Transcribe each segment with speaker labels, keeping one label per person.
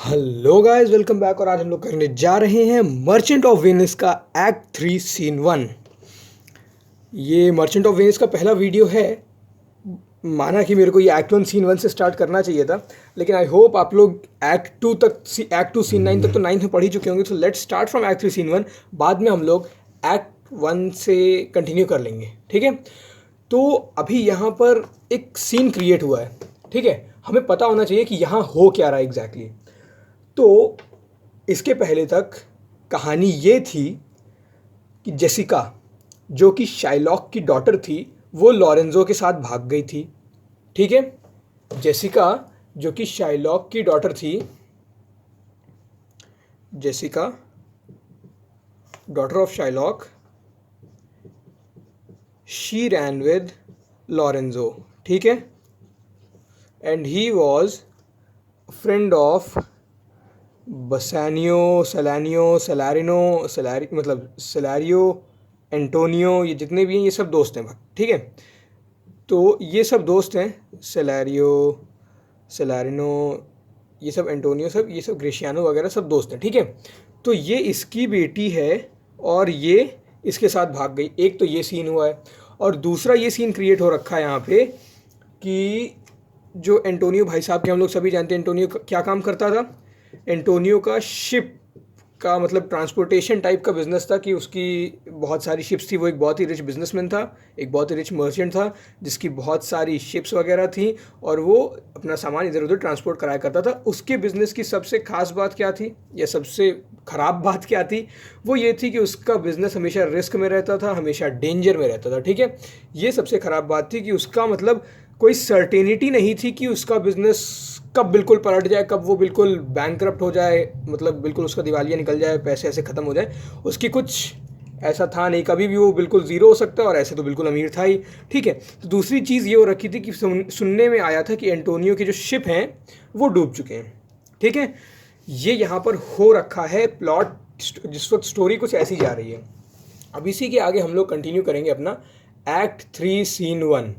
Speaker 1: Hello guys, welcome back. और आज हम लोग करने जा रहे हैं मर्चेंट ऑफ वेनिस का एक्ट 3 सीन 1। ये मर्चेंट ऑफ वेनिस का पहला वीडियो है। माना कि मेरे को ये एक्ट 1 सीन 1 से स्टार्ट करना चाहिए था, लेकिन आई होप आप लोग एक्ट 2 सीन 9 तक तो 9th में पढ़ ही चुके होंगे। तो let's start from act 3 scene 1। बाद में हम लोग एक्ट 1 से कंटिन्यू कर लेंगे, ठीक है। तो अभी यहाँ पर एक सीन क्रिएट हुआ है, ठीक है। हमें पता होना चाहिए कि यहाँ हो क्या रहा है एग्जैक्टली। तो इसके पहले तक कहानी ये थी कि जेसिका, जो कि शाइलॉक की डॉटर थी, वो लॉरेंजो के साथ भाग गई थी, ठीक है। जेसिका, जो कि शाइलॉक की डॉटर थी, Jessica daughter of Shylock, she ran with Lorenzo, ठीक है। And he was friend of Bassanio, Salanio, मतलब सेलारियो, एंटोनियो, ये जितने भी हैं ये सब दोस्त हैं, ठीक है। तो ये सब दोस्त हैं, सेलारिनो, ये सब एंटोनियो, सब ये सब ग्रेशियानो वगैरह सब दोस्त हैं, ठीक है। तो ये इसकी बेटी है और ये इसके साथ भाग गई। एक तो ये सीन हुआ है, और दूसरा ये सीन क्रिएट हो रखा है यहाँ पे कि जो एंटोनियो भाई साहब के, हम लोग सभी जानते हैं एंटोनियो क्या काम करता था। एंटोनियो का शिप का मतलब ट्रांसपोर्टेशन टाइप का बिजनेस था, कि उसकी बहुत सारी शिप्स थी। वो एक बहुत ही रिच बिजनेसमैन था, एक बहुत ही रिच मर्चेंट था, जिसकी बहुत सारी शिप्स वगैरह थी, और वो अपना सामान इधर उधर ट्रांसपोर्ट कराया करता था। उसके बिज़नेस की सबसे खास बात क्या थी, या सबसे ख़राब बात क्या थी, वो ये थी कि उसका बिज़नेस हमेशा रिस्क में रहता था, हमेशा डेंजर में रहता था, ठीक है। ये सबसे ख़राब बात थी कि उसका मतलब कोई सर्टेनिटी नहीं थी कि उसका बिज़नेस कब बिल्कुल पलट जाए, कब वो बिल्कुल बैंकरप्ट हो जाए, मतलब बिल्कुल उसका दिवालिया निकल जाए, पैसे ऐसे ख़त्म हो जाए। उसकी कुछ ऐसा था नहीं, कभी भी वो बिल्कुल ज़ीरो हो सकता है, और ऐसे तो बिल्कुल अमीर था ही, ठीक है। तो दूसरी चीज़ ये हो रखी थी कि सुनने में आया था कि एंटोनियो के जो शिप हैं वो डूब चुके हैं, ठीक है। ये यहाँ पर हो रखा है प्लॉट, जिस वक्त स्टोरी कुछ ऐसी जा रही है। अब इसी के आगे हम लोग कंटिन्यू करेंगे अपना एक्ट 3 सीन 1।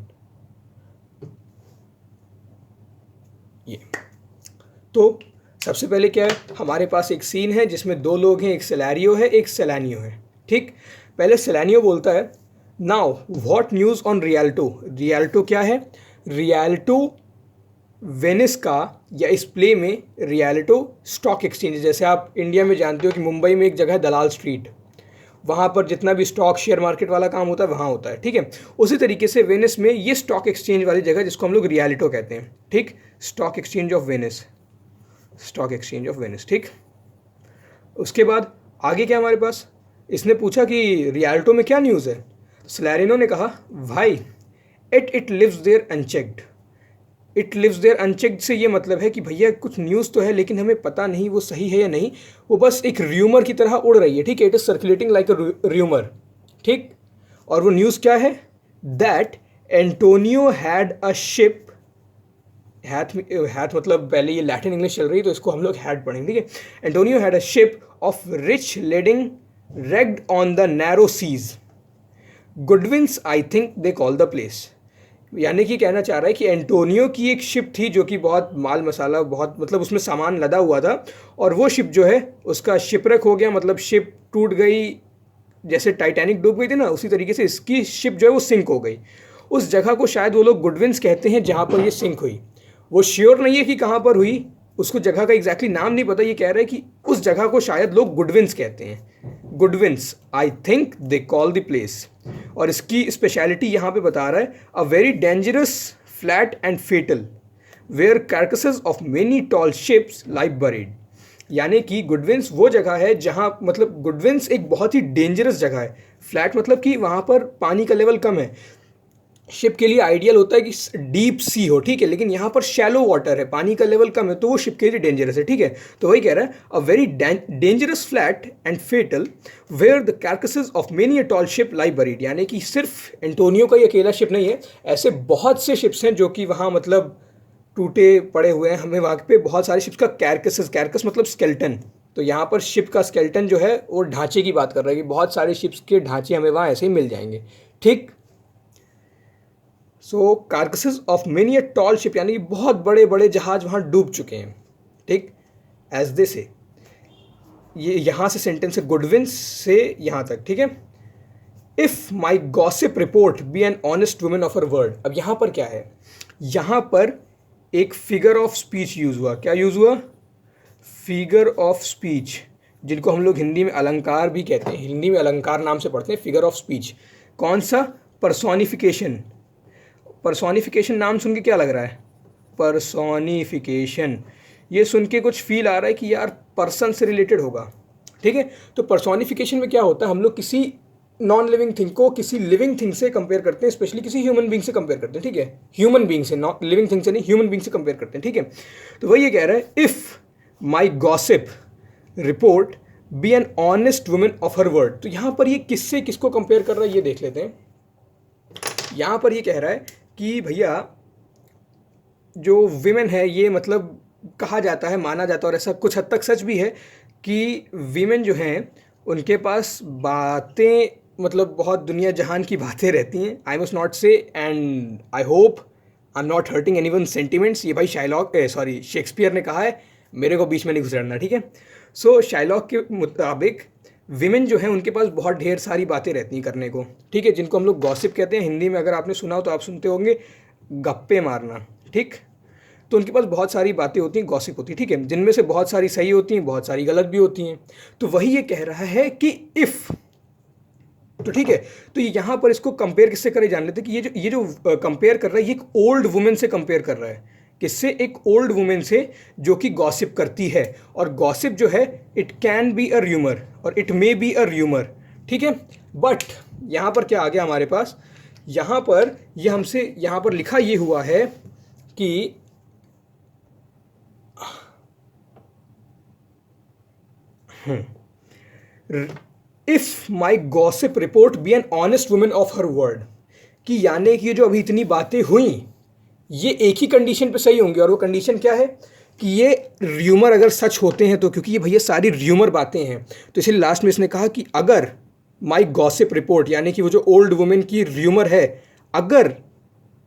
Speaker 1: ये तो सबसे पहले क्या है, हमारे पास एक सीन है जिसमें दो लोग हैं, एक सेलारियो है, एक सेलानियो है, ठीक। पहले सेलानियो बोलता है, नाउ व्हाट न्यूज़ ऑन रियल्टो। रियल्टो क्या है? रियल्टो वेनिस का, या इस प्ले में रियल्टो स्टॉक एक्सचेंज। जैसे आप इंडिया में जानते हो कि मुंबई में एक जगह है दलाल स्ट्रीट, वहाँ पर जितना भी स्टॉक शेयर मार्केट वाला काम होता है वहाँ होता है, ठीक है। उसी तरीके से वेनिस में ये स्टॉक एक्सचेंज वाली जगह, जिसको हम लोग रियल्टो कहते हैं, ठीक। Stock exchange of Venice, stock exchange of Venice, ठीक। उसके बाद आगे क्या हमारे पास, इसने पूछा कि रियल्टो में क्या न्यूज़ है। सलैरिनो ने कहा, भाई it lives there unchecked. It lives there unchecked से ये मतलब है कि भैया कुछ न्यूज़ तो है, लेकिन हमें पता नहीं वो सही है या नहीं, वो बस एक र्यूमर की तरह उड़ रही है, ठीक है। It is circulating like a rumour, ठीक। और वो न्यूज़ क्या है, that Antonio had a ship. Hath मतलब पहले ये लैटिन इंग्लिश चल रही है, तो इसको हम लोग हैड पढ़ेंगे, ठीक है। Antonio had a ship of rich lading wrecked on the narrow seas, Goodwins I think they call the place. यानी कि कहना चाह रहा है कि एंटोनियो की एक शिप थी जो कि बहुत माल मसाला, बहुत मतलब उसमें सामान लदा हुआ था, और वो शिप जो है उसका शिपरेक हो गया, मतलब शिप टूट गई। जैसे टाइटैनिक डूब गई थी ना, उसी तरीके से इसकी शिप जो है वो सिंक हो गई। उस जगह को शायद वो लोग गुडविन्स कहते हैं जहाँ पर ये सिंक हुई। वो श्योर नहीं है कि कहाँ पर हुई, उसको जगह का एग्जैक्टली नाम नहीं पता। ये कह रहा है कि उस जगह को शायद लोग गुडविन्स कहते हैं, Goodwins I think they call the place. और इसकी स्पेशलिटी यहाँ पे बता रहा है, a very dangerous flat and fatal where carcasses of many tall ships like buried. यानी कि गुडविन्स वो जगह है जहाँ, मतलब गुडविन्स एक बहुत ही डेंजरस जगह है। फ्लैट मतलब कि वहाँ पर पानी का लेवल कम है। शिप के लिए आइडियल होता है कि डीप सी हो, ठीक है, लेकिन यहाँ पर शैलो वाटर है, पानी का लेवल कम है, तो वो शिप के लिए डेंजरस है, ठीक है। तो वही कह रहा है, a very dangerous flat and fatal where the carcasses of many a tall ship lie buried. यानी कि सिर्फ एंटोनियो का ही अकेला शिप नहीं है, ऐसे बहुत से शिप्स हैं जो कि वहाँ मतलब टूटे पड़े हुए हैं। हमें वहाँ पे बहुत सारे शिप्स का कैरकस मतलब स्केल्टन, तो यहाँ पर शिप का स्केल्टन जो है वो ढांचे की बात कर रहा है कि बहुत सारे शिप्स के ढांचे हमें वहाँ ऐसे ही मिल जाएंगे, ठीक। So carcasses of many a tall ship, यानी कि बहुत बड़े बड़े जहाज वहाँ डूब चुके हैं, ठीक। एज दे से, ये यहाँ से सेंटेंस है गुडविंस से यहाँ तक, ठीक है। If my gossip report be an honest woman of her word. अब यहाँ पर क्या है, यहाँ पर एक फिगर ऑफ स्पीच यूज़ हुआ। क्या यूज़ हुआ? फिगर ऑफ स्पीच, जिनको हम लोग हिंदी में अलंकार भी कहते हैं, हिंदी में अलंकार नाम से पढ़ते हैं, फिगर ऑफ स्पीच। कौन सा? पर्सोनिफिकेशन। पर्सोनिफिकेशन नाम सुन के क्या लग रहा है? पर्सोनिफिकेशन, ये सुन के कुछ फील आ रहा है कि यार पर्सन से रिलेटेड होगा, ठीक है। तो पर्सोनिफिकेशन में क्या होता है, हम लोग किसी नॉन लिविंग थिंग को किसी लिविंग थिंग से कंपेयर करते हैं, स्पेशली किसी ह्यूमन बींग से कंपेयर करते हैं, ठीक है। ह्यूमन बींग से, नॉट लिविंग थिंग से नहीं, ह्यूमन बींग से कंपेयर करते हैं, ठीक है। तो वही ये कह रहा है, if my gossip report be an honest woman of her word. तो यहाँ पर ये किससे किसको कंपेयर कर रहा है ये देख लेते हैं। यहाँ पर ये कह रहा है कि भैया जो विमेन है, ये मतलब कहा जाता है, माना जाता है, और ऐसा कुछ हद तक सच भी है कि वीमेन जो हैं उनके पास बातें, मतलब बहुत दुनिया जहान की बातें रहती हैं। आई मस्ट नॉट से, and I hope I am not hurting anyone sentiments. ये भाई शेक्सपियर ने कहा है, मेरे को बीच में नहीं घुसड़ना, ठीक है। सो शाइलॉक के मुताबिक विमेन जो हैं उनके पास बहुत ढेर सारी बातें रहती हैं करने को, ठीक है, जिनको हम लोग गॉसिप कहते हैं। हिंदी में अगर आपने सुना हो तो आप सुनते होंगे गप्पे मारना, ठीक। तो उनके पास बहुत सारी बातें होती हैं, गॉसिप होती है, ठीक है, जिनमें से बहुत सारी सही होती हैं, बहुत सारी गलत भी होती हैं। तो वही ये कह रहा है कि इफ़, तो ठीक है, तो ये यहाँ पर इसको कंपेयर किससे करे जान लेते कि ये जो कंपेयर कर रहा है, ये एक ओल्ड वुमेन से कंपेयर कर रहा है। किससे? एक ओल्ड वुमेन से जो कि गॉसिप करती है। और गॉसिप जो है, it can be a rumour और it may be a rumour, ठीक है। बट यहाँ पर क्या आ गया हमारे पास, यहाँ पर ये हमसे यहाँ पर लिखा ये हुआ है कि if my gossip report be an honest woman of her word, कि यानी कि ये जो अभी इतनी बातें हुई ये एक ही कंडीशन पे सही होंगी। और वो कंडीशन क्या है कि ये र्यूमर अगर सच होते हैं तो, क्योंकि ये भैया सारी र्यूमर बातें हैं, तो इसलिए लास्ट में इसने कहा कि अगर माई गॉसिप रिपोर्ट, यानी कि वो जो ओल्ड वुमेन की र्यूमर है, अगर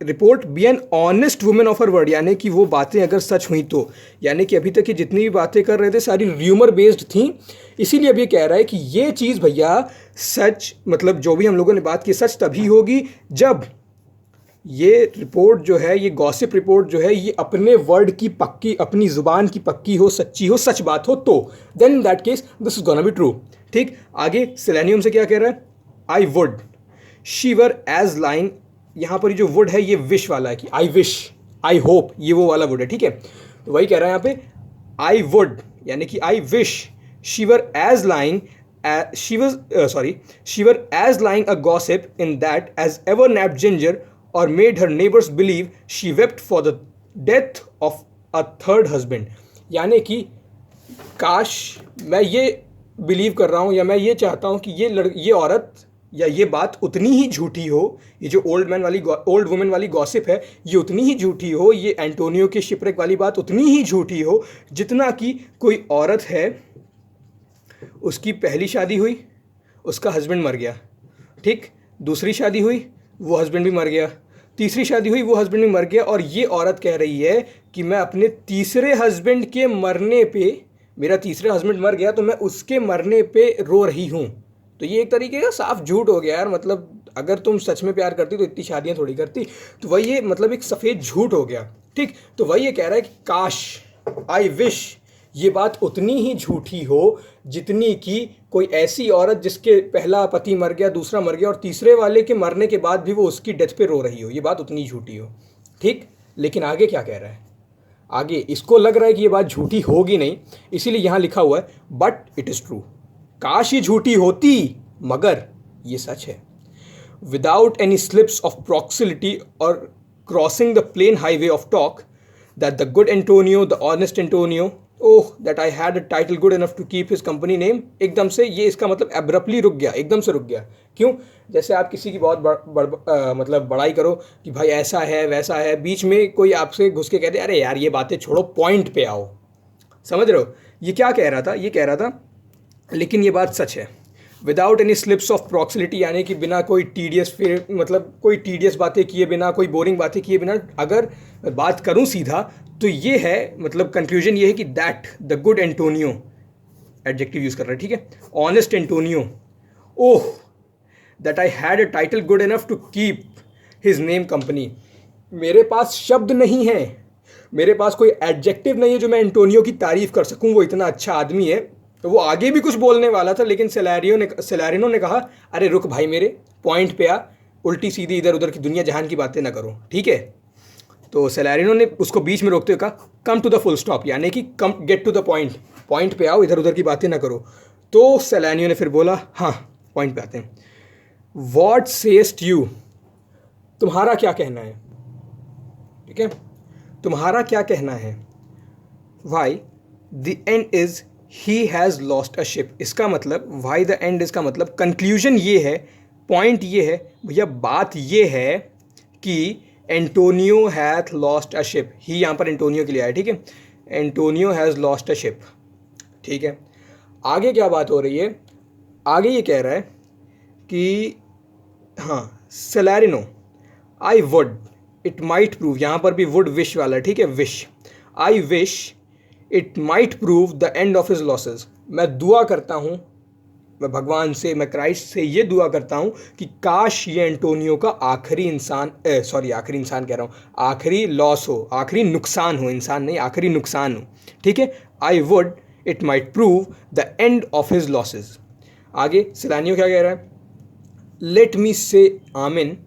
Speaker 1: report be an honest woman of her word, यानी कि वो बातें अगर सच हुई तो, यानी कि अभी तक ये जितनी भी बातें कर रहे थे सारी र्यूमर बेस्ड थी। इसीलिए अब ये कह रहा है कि ये चीज़ भैया सच, मतलब जो भी हम लोगों ने बात की सच तभी होगी जब ये रिपोर्ट जो है, ये गॉसिप रिपोर्ट जो है, ये अपने वर्ड की पक्की, अपनी ज़ुबान की पक्की हो, सच्ची हो, सच बात हो, तो then in that case this is gonna be true, ठीक। आगे सेलेनियम से क्या कह रहा है? I would she were as lying, यहाँ पर जो वुड है ये विश वाला है कि आई विश, आई होप, ये वो वाला वुड है, ठीक है। तो वही कह रहा है यहाँ पे, आई वुड यानी कि I wish she were as lying, she were as lying a gossip in that as ever knapped ginger or made her neighbors believe she wept for the death of a third husband। यानी कि काश मैं ये believe कर रहा हूँ, या मैं ये चाहता हूँ कि ये औरत या ये बात उतनी ही झूठी हो, ये जो ओल्ड वुमेन वाली गॉसिप है ये उतनी ही झूठी हो, ये एंटोनियो के शिपरेक वाली बात उतनी ही झूठी हो जितना कि कोई औरत है, उसकी पहली शादी हुई, उसका हस्बैंड मर गया, ठीक, दूसरी शादी हुई, वो हस्बैंड भी मर गया, तीसरी शादी हुई, वो हस्बैंड भी मर गया, और ये औरत कह रही है कि मैं अपने तीसरे हस्बैंड के मरने पे, मेरा तीसरा हस्बैंड मर गया तो मैं उसके मरने पे रो रही हूँ। तो ये एक तरीके का साफ झूठ हो गया यार। मतलब अगर तुम सच में प्यार करती तो इतनी शादियाँ थोड़ी करती। तो वही ये मतलब एक सफ़ेद झूठ हो गया, ठीक। तो वही ये कह रहा है कि काश, आई विश, ये बात उतनी ही झूठी हो जितनी कि कोई ऐसी औरत जिसके पहला पति मर गया, दूसरा मर गया, और तीसरे वाले के मरने के बाद भी वो उसकी डेथ पे रो रही हो, ये बात उतनी झूठी हो, ठीक। लेकिन आगे क्या कह रहा है? आगे इसको लग रहा है कि ये बात झूठी होगी नहीं, इसीलिए यहाँ लिखा हुआ है बट इट इज़ ट्रू, काश ये झूठी होती मगर ये सच है। Without any slips of prolixity और crossing the plain highway of talk, that the good Antonio, the honest Antonio, oh that I had a title good enough to keep his company name. एकदम से ये इसका मतलब abruptly रुक गया, एकदम से रुक गया। क्यों? जैसे आप किसी की बहुत मतलब बड़ाई करो कि भाई ऐसा है वैसा है, बीच में कोई आपसे घुस के कहते अरे यार ये बातें छोड़ो, पॉइंट पे आओ। समझ रहे हो ये क्या कह रहा था? ये कह रहा था लेकिन ये बात सच है, विदाउट एनी स्लिप्स ऑफ प्रॉक्सिलिटी, यानी कि बिना कोई टीडियस बातें किए बिना, कोई बोरिंग बातें किए बिना अगर बात करूं सीधा तो ये है, मतलब कंक्लूजन ये है कि that the good Antonio, adjective use कर रहा है, ठीक है, honest Antonio, oh that I had a title good enough to keep his name company. मेरे पास शब्द नहीं है, मेरे पास कोई एडजेक्टिव नहीं है जो मैं एंटोनियो की तारीफ कर सकूं, वो इतना अच्छा आदमी है। तो वो आगे भी कुछ बोलने वाला था, लेकिन सेलारिनो ने कहा अरे रुक भाई मेरे, पॉइंट पे आ, उल्टी सीधी इधर उधर की दुनिया जहान की बातें ना करो, ठीक है। तो सेलारिनो ने उसको बीच में रोकते हुए कहा come to the full stop, यानी कि come, get to the point, point पे आओ, इधर उधर की बातें ना करो। तो सेलानियो ने फिर बोला हाँ पॉइंट पे आते हैं। वॉट सेस्ट यू, तुम्हारा क्या कहना है, ठीक है, तुम्हारा क्या कहना है। Why the end is he has lost a ship, इसका मतलब वाई द एंड इज का मतलब कंक्लूजन ये है, पॉइंट ये है भैया, बात ये है कि Antonio hath lost a ship, he यहाँ पर एंटोनियो के लिए आया, ठीक है, Antonio has lost a ship, ठीक है। आगे क्या बात हो रही है, आगे ये कह रहा है कि हाँ Salarino, I would it might prove, यहाँ पर भी वुड विश वाला, ठीक है, wish, I wish it might prove the end of his losses, मैं दुआ करता हूँ, मैं भगवान से, मैं क्राइस्ट से ये दुआ करता हूँ कि काश ये एंटोनियो का आखिरी इंसान, आखिरी इंसान कह रहा हूँ, आखिरी लॉस हो, आखिरी नुकसान हो, इंसान नहीं आखिरी नुकसान हो, ठीक है। I would it might prove the end of his losses. आगे सिलानियो क्या कह रहा है, let me say amen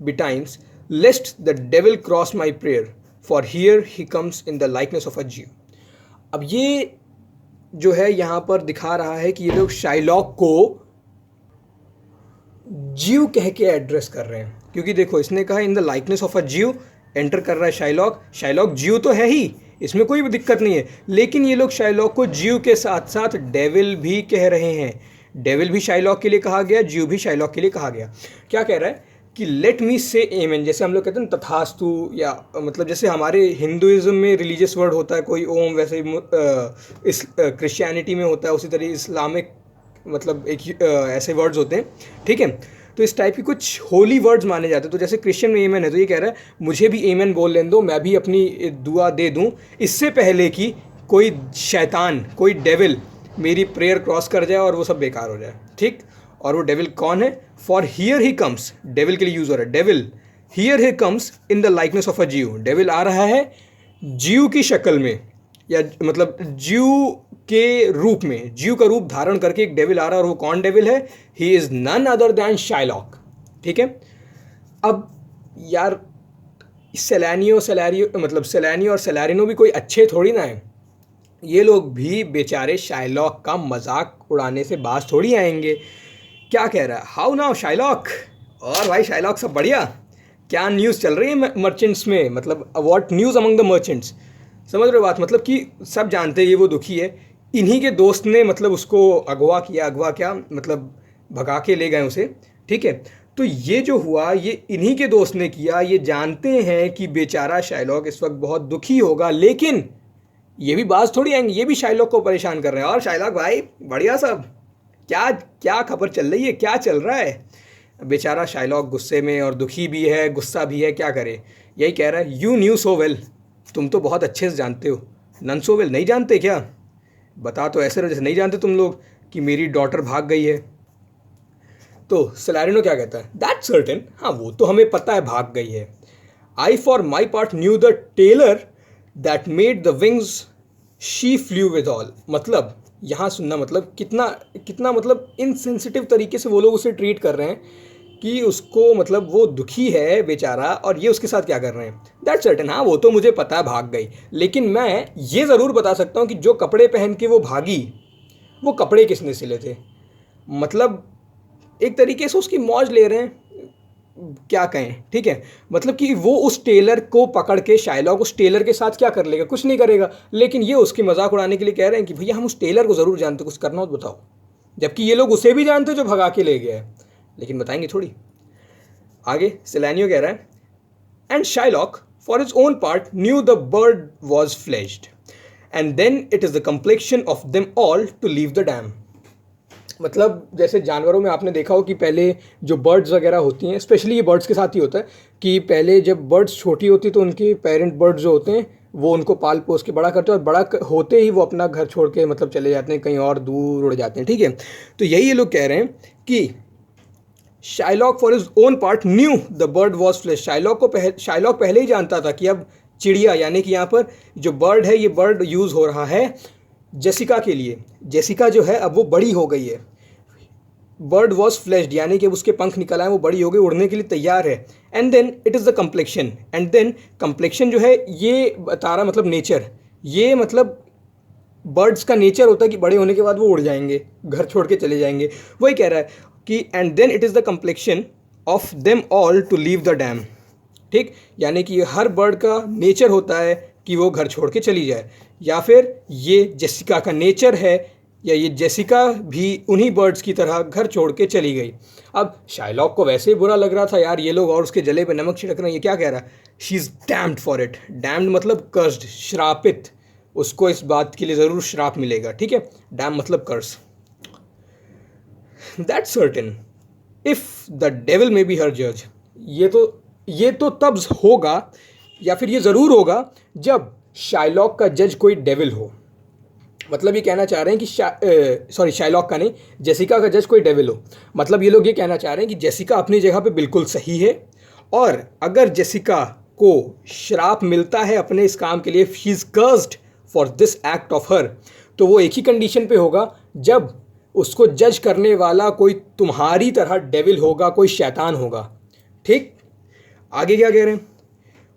Speaker 1: betimes lest the devil cross my prayer for here he comes in the likeness of a Jew. अब ये जो है यहाँ पर दिखा रहा है कि ये लोग शाइलॉक को ज्यू कह के एड्रेस कर रहे हैं, क्योंकि देखो इसने कहा इन द लाइकनेस ऑफ अ ज्यू, एंटर कर रहा है शाइलॉक, शाइलॉक ज्यू तो है ही, इसमें कोई भी दिक्कत नहीं है, लेकिन ये लोग शाइलॉक को ज्यू के साथ साथ डेविल भी कह रहे हैं। डेविल भी शाइलॉक के लिए कहा गया, ज्यू भी शाइलॉक के लिए कहा गया। क्या कह रहा है कि लेट मी से एमेन, जैसे हम लोग कहते हैं ना तथास्तु, या मतलब जैसे हमारे हिंदुइज्म में रिलीजियस वर्ड होता है कोई ओम, वैसे इस क्रिश्चियनिटी में होता है, उसी तरह इस्लामिक मतलब एक ऐसे वर्ड्स होते हैं, ठीक है। तो इस टाइप की कुछ होली वर्ड्स माने जाते हैं। तो जैसे क्रिश्चियन में एमेन है, तो ये कह रहा है मुझे भी एमेन बोल लेने दो, मैं भी अपनी दुआ दे दूं, इससे पहले कि कोई शैतान, कोई डेविल मेरी प्रेयर क्रॉस कर जाए और वो सब बेकार हो जाए, ठीक। और वो डेविल कौन है, for here he comes, devil के लिए यूज हो रहा है, devil here he comes in the likeness of a ज्यू, डेविल आ रहा है ज्यू की शक्ल में, या मतलब ज्यू के रूप में, ज्यू का रूप धारण करके एक डेविल आ रहा है, और वो कौन डेविल है, he is none other than Shylock, ठीक है। अब यार सेलानियो मतलब सेलानियो और सेलारिनो भी कोई अच्छे थोड़ी ना है, ये लोग भी बेचारे शाइलॉक का मजाक उड़ाने से बाज थोड़ी आएंगे। क्या कह रहा है, हाउ नाउ शाइलॉक, और भाई शाइलॉक सब बढ़िया, क्या न्यूज़ चल रही है मर्चेंट्स में, मतलब what news among the merchants, समझ रहे हो बात, मतलब कि सब जानते हैं ये वो दुखी है, इन्हीं के दोस्त ने मतलब उसको अगवा क्या मतलब भगा के ले गए उसे, ठीक है। तो ये जो हुआ ये इन्हीं के दोस्त ने किया, ये जानते हैं कि बेचारा शाइलॉक इस वक्त बहुत दुखी होगा, लेकिन ये भी बाज थोड़ी आएंगे, ये भी शाइलॉक को परेशान कर रहे हैं। और शाइलॉक भाई बढ़िया सब, क्या क्या खबर चल रही है, क्या चल रहा है। बेचारा शाइलॉक गुस्से में और दुखी भी है, गुस्सा भी है, क्या करे। यही कह रहा है यू न्यू सो वेल, तुम तो बहुत अच्छे से जानते हो, नन सो वेल नहीं जानते क्या, बता तो ऐसे रहो जैसे नहीं जानते तुम लोग कि मेरी डॉटर भाग गई है। तो सेलारिनो क्या कहता है, दैट सर्टेन, हाँ वो तो हमें पता है भाग गई है। I for my part knew the tailor that made the wings she flew with all, मतलब यहाँ सुनना, मतलब कितना मतलब इनसेंसिटिव तरीके से वो लोग उसे ट्रीट कर रहे हैं कि उसको, मतलब वो दुखी है बेचारा, और ये उसके साथ क्या कर रहे हैं। दैट सर्टेन, हाँ वो तो मुझे पता है भाग गई, लेकिन मैं ये ज़रूर बता सकता हूँ कि जो कपड़े पहन के वो भागी, वो कपड़े किसने सिले थे। मतलब एक तरीके से उसकी मौज ले रहे हैं, क्या कहें, ठीक है। मतलब कि वो उस टेलर को पकड़ के, शाइलॉक उस टेलर के साथ क्या कर लेगा, कुछ नहीं करेगा, लेकिन ये उसकी मजाक उड़ाने के लिए कह रहे हैं कि भैया हम उस टेलर को ज़रूर जानते, कुछ करना हो तो बताओ, जबकि ये लोग उसे भी जानते जो भगा के ले गया है, लेकिन बताएंगे थोड़ी। आगे सेलानियो कह रहा है and Shylock for his own part knew the bird was fledged and then it is the complexion of them all to leave the dam. मतलब जैसे जानवरों में आपने देखा हो कि पहले जो बर्ड्स वगैरह होती हैं, स्पेशली ये बर्ड्स के साथ ही होता है कि पहले जब बर्ड्स छोटी होती तो उनके पेरेंट बर्ड्स जो होते हैं वो उनको पाल पोस के बड़ा करते हैं और होते ही वो अपना घर छोड़ के मतलब चले जाते हैं, कहीं और दूर उड़ जाते हैं, ठीक है। तो यही ये लोग कह रहे हैं कि Shylock for his own part knew the bird was flash. Shylock पहले ही जानता था कि अब चिड़िया, यानी कि यहाँ पर जो बर्ड है, ये बर्ड यूज़ हो रहा है जेसिका के लिए। जेसिका जो है अब वो बड़ी हो गई है। बर्ड वॉज फ्लैश्ड यानी कि उसके पंख निकल आए, वो बड़ी हो गई, उड़ने के लिए तैयार है। And then it is the complexion, and then complexion जो है ये बता रहा मतलब नेचर, ये मतलब बर्ड्स का नेचर होता है कि बड़े होने के बाद वो उड़ जाएंगे, घर छोड़ के चले जाएंगे। वही कह रहा है कि and then it is the complexion of them all to leave the dam, ठीक। यानी कि हर बर्ड का नेचर होता है कि वो घर छोड़ के चली जाए, या फिर ये जेसिका का नेचर है, या ये जेसिका भी उन्हीं बर्ड्स की तरह घर छोड़ के चली गई। अब शाइलॉक को वैसे ही बुरा लग रहा था यार, ये लोग और उसके जले पे नमक छिड़क रहे हैं, ये क्या कह रहा है, she is damned for it. Damned मतलब कर्स्ड, श्रापित, उसको इस बात के लिए ज़रूर श्राप मिलेगा, ठीक है। डैम मतलब curse. That certain if the devil may be her जज। ये तो तब होगा, या फिर ये ज़रूर होगा जब शाइलॉक का जज कोई डेविल हो। मतलब ये कहना चाह रहे हैं कि शाइलॉक का नहीं, जेसिका का जज कोई डेविल हो। मतलब ये लोग ये कहना चाह रहे हैं कि जेसिका अपनी जगह पे बिल्कुल सही है, और अगर जेसिका को श्राप मिलता है अपने इस काम के लिए, she is cursed for this act of her, तो वो एक ही कंडीशन पे होगा जब उसको जज करने वाला कोई तुम्हारी तरह डेविल होगा, कोई शैतान होगा, ठीक। आगे क्या कह रहे हैं,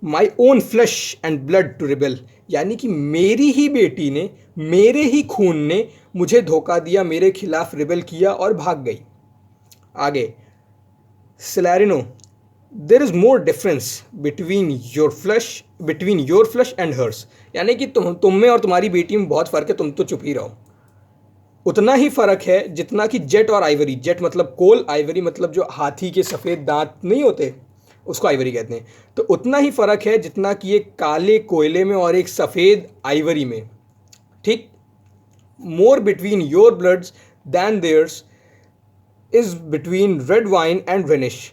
Speaker 1: my own flesh and blood to rebel, यानी कि मेरी ही बेटी ने, मेरे ही खून ने मुझे धोखा दिया, मेरे खिलाफ रिबेल किया और भाग गई। आगे Salarino, there is more difference between your flesh and hers, यानी कि तुम में और तुम्हारी बेटी में बहुत फ़र्क है, तुम तो चुप ही रहो। उतना ही फ़र्क है जितना कि जेट और आइवरी, जेट मतलब कोल, आइवरी मतलब जो हाथी के सफ़ेद दांत नहीं होते उसको आइवरी कहते हैं। तो उतना ही फ़र्क है जितना कि एक काले कोयले में और एक सफ़ेद आइवरी में, ठीक। More between your bloods than theirs is between red wine and Rhenish.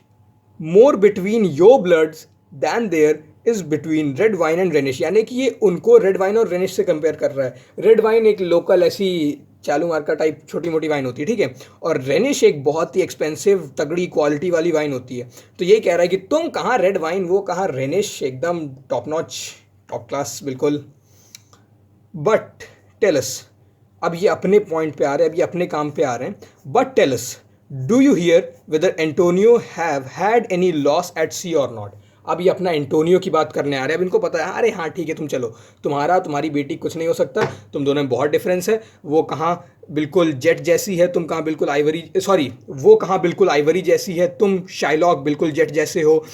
Speaker 1: More between your bloods than there is between red wine and Rhenish, यानी कि ये उनको रेड वाइन और रेनिश से कंपेयर कर रहा है। रेड वाइन एक लोकल ऐसी चालू मार्का टाइप छोटी मोटी वाइन होती है, ठीक है, और रेनिश एक बहुत ही एक्सपेंसिव तगड़ी क्वालिटी वाली वाइन होती है। तो यही कह रहा है कि तुम कहाँ रेड वाइन, वो कहाँ रेनिश, एकदम टॉप नॉच, टॉप क्लास बिल्कुल। बट टेलस, अब ये अपने पॉइंट पे आ रहे हैं, अब ये अपने काम पे आ रहे हैं। But tell us, do you hear whether Antonio have had any loss at sea or not. अब ये अपना एंटोनियो की बात करने आ रहे हैं। अब इनको पता है, अरे हाँ ठीक है, तुम चलो, तुम्हारी बेटी कुछ नहीं हो सकता, तुम दोनों में बहुत डिफरेंस है। वो कहाँ बिल्कुल जेट जैसी है, तुम कहाँ बिल्कुल वो कहाँ बिल्कुल आइवरी जैसी है, तुम शाइलॉक बिल्कुल जेट जैसे हो,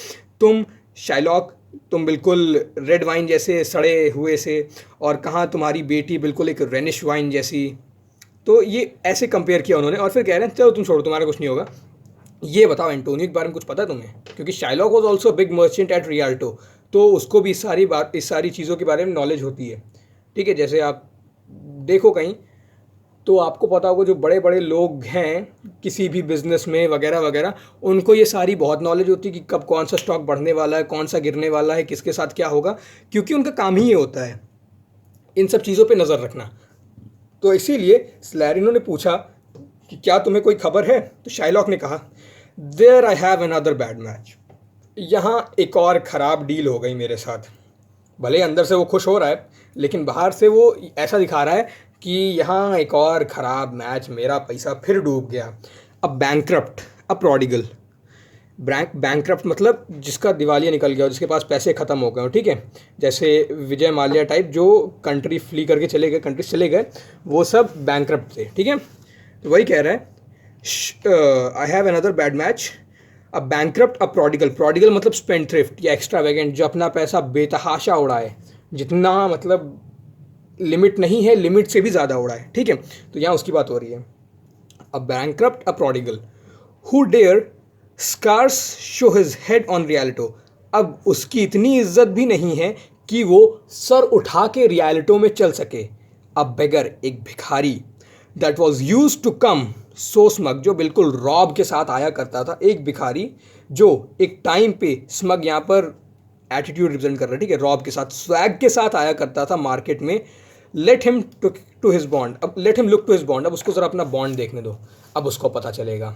Speaker 1: तुम बिल्कुल रेड वाइन जैसे सड़े हुए से, और कहाँ तुम्हारी बेटी बिल्कुल एक रेनिश वाइन जैसी। तो ये ऐसे कंपेयर किया उन्होंने, और फिर कह रहे हैं चलो तुम छोड़ो, तुम्हारा कुछ नहीं होगा। ये बताओ एंटोनियो के बारे में कुछ पता है तुम्हें, क्योंकि Shylock was also big merchant at Rialto, तो उसको भी इस सारी चीज़ों के बारे में नॉलेज होती है, ठीक है। जैसे आप देखो कहीं तो आपको पता होगा जो बड़े बड़े लोग हैं किसी भी बिजनेस में वगैरह वगैरह, उनको ये सारी बहुत नॉलेज होती है कि कब कौन सा स्टॉक बढ़ने वाला है, कौन सा गिरने वाला है, किसके साथ क्या होगा, क्योंकि उनका काम ही ये होता है इन सब चीज़ों पे नज़र रखना। तो इसीलिए स्लैरिनो ने पूछा कि क्या तुम्हें कोई खबर है, तो शाइलॉक ने कहा there I have another bad match, यहाँ एक और ख़राब डील हो गई मेरे साथ। भले अंदर से वो खुश हो रहा है, लेकिन बाहर से वो ऐसा दिखा रहा है कि यहाँ एक और ख़राब मैच, मेरा पैसा फिर डूब गया। अब बैंकक्रप्ट, अब प्रोडिगल। बैंकक्रप्ट मतलब जिसका दिवालिया निकल गया हो, जिसके पास पैसे ख़त्म हो गए हो, ठीक है। जैसे विजय माल्या टाइप जो कंट्री फ्ली करके चले गए, वो सब बैंकक्रप्ट थे, ठीक है। तो वही कह रहा है आई have another bad match, a bankrupt, a prodigal. Prodigal मतलब स्पेंडथ्रिफ्ट या एक्स्ट्रावेगेंट, जो अपना पैसा बेतहाशा उड़ाए, जितना मतलब लिमिट नहीं है, लिमिट से भी ज़्यादा उड़ाए, ठीक है। तो यहाँ उसकी बात हो रही है। A bankrupt, a prodigal who dare scarce show his head on the. अब उसकी इतनी इज्जत भी नहीं है कि वो सर उठा के रियलिटो में चल सके। अ बेगर, एक भिखारी, that was use to come so smug, जो बिल्कुल रॉब के साथ आया करता था। एक भिखारी जो एक टाइम पे, स्मग यहाँ पर एटीट्यूड रिप्रेजेंट कर रहा है, ठीक है, रॉब के साथ, स्वैग के साथ आया करता था मार्केट में। Let him to his bond, अब let him look to his bond, अब उसको ज़रा अपना बॉन्ड देखने दो, अब उसको पता चलेगा।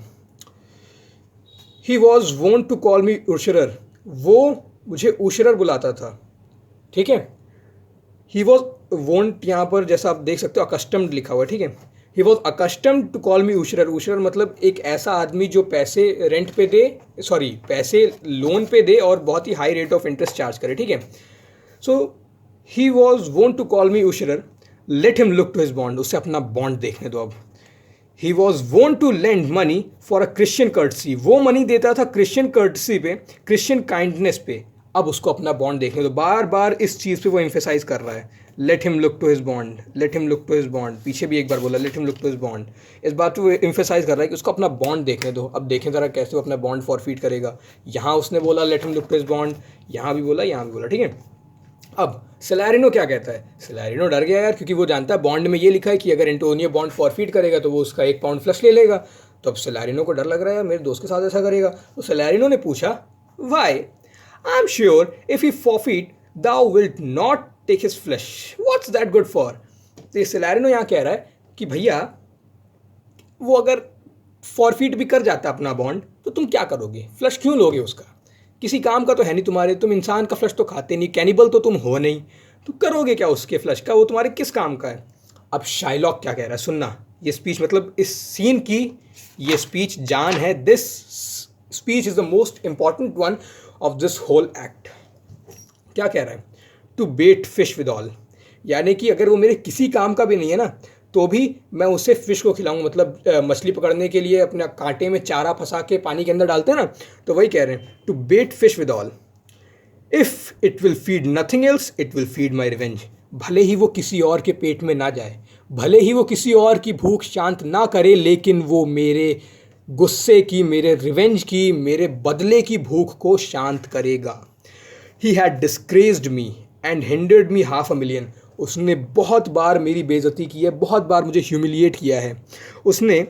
Speaker 1: He was wont to call me usurer, वो मुझे उशरर बुलाता था, ठीक है। ही वॉज वोंट, यहाँ पर जैसा आप देख सकते हो अकस्टम्ड लिखा हुआ है, ठीक है। He was accustomed to call me usurer, usurer मतलब एक ऐसा आदमी जो पैसे रेंट पे दे, सॉरी पैसे लोन पे दे और बहुत ही high rate of interest charge करे, ठीक है। So he was wont to call me usurer, let him look to his bond, उससे अपना बॉन्ड देखने दो अब। He was wont to lend money for a Christian courtesy, वो मनी देता था क्रिश्चियन कर्टसी पे, क्रिश्चियन काइंडनेस पे, अब उसको अपना बॉन्ड देखने दो। बार बार इस चीज़ पे वो एम्फेसाइज कर रहा है, let him look to his bond, let him look to his bond, पीछे भी एक बार बोला let him look to his bond, इस बात पे वो एम्फेसाइज कर रहा है कि उसको अपना बॉन्ड देखने दो। अब देखें ज़रा कैसे वो अपना बॉन्ड फॉरफीट करेगा। यहाँ उसने बोला let him look to his bond, यहाँ भी बोला, यहाँ भी बोला, ठीक है। अब सेलेरिनो क्या कहता है, सेलेरिनो डर गया यार, क्योंकि वो जानता है बॉन्ड में ये लिखा है कि अगर एंटोनियो बॉन्ड फॉरफीट करेगा तो वो उसका 1 पाउंड फ्लश ले लेगा। तो अब सेलेरिनो को डर लग रहा है मेरे दोस्त के साथ ऐसा करेगा। तो सेलेरिनो ने पूछा why, I am sure if he forfeit thou wilt not take his flesh, what's that good for। तो ये सेलेरिनो यहाँ कह रहा है कि भैया वो अगर फॉरफीट भी कर जाता अपना बॉन्ड तो तुम क्या करोगे, फ्लश क्यों लोगे उसका, किसी काम का तो है नहीं तुम्हारे, तुम इंसान का फ्लश तो खाते नहीं, कैनिबल तो तुम हो नहीं, तो करोगे क्या उसके फ्लश का, वो तुम्हारे किस काम का है। अब शाइलॉक क्या कह रहा है सुनना, ये स्पीच मतलब इस सीन की ये स्पीच जान है, this speech is the most important one of this whole act. क्या कह रहा है, to bait fish with all, यानी कि अगर वो मेरे किसी काम का भी नहीं है ना तो भी मैं उसे फिश को खिलाऊंगा, मतलब मछली पकड़ने के लिए अपने कांटे में चारा फंसा के पानी के अंदर डालते हैं ना, तो वही कह रहे हैं to bait fish with all, if it will feed nothing else it will feed my revenge, भले ही वो किसी और के पेट में ना जाए, भले ही वो किसी और की भूख शांत ना करे, लेकिन वो मेरे गुस्से की, मेरे रिवेंज की, मेरे बदले की भूख को शांत करेगा। He had disgraced me and hindered me $500,000, उसने बहुत बार मेरी बेइज्जती की है, बहुत बार मुझे ह्यूमिलिएट किया है, उसने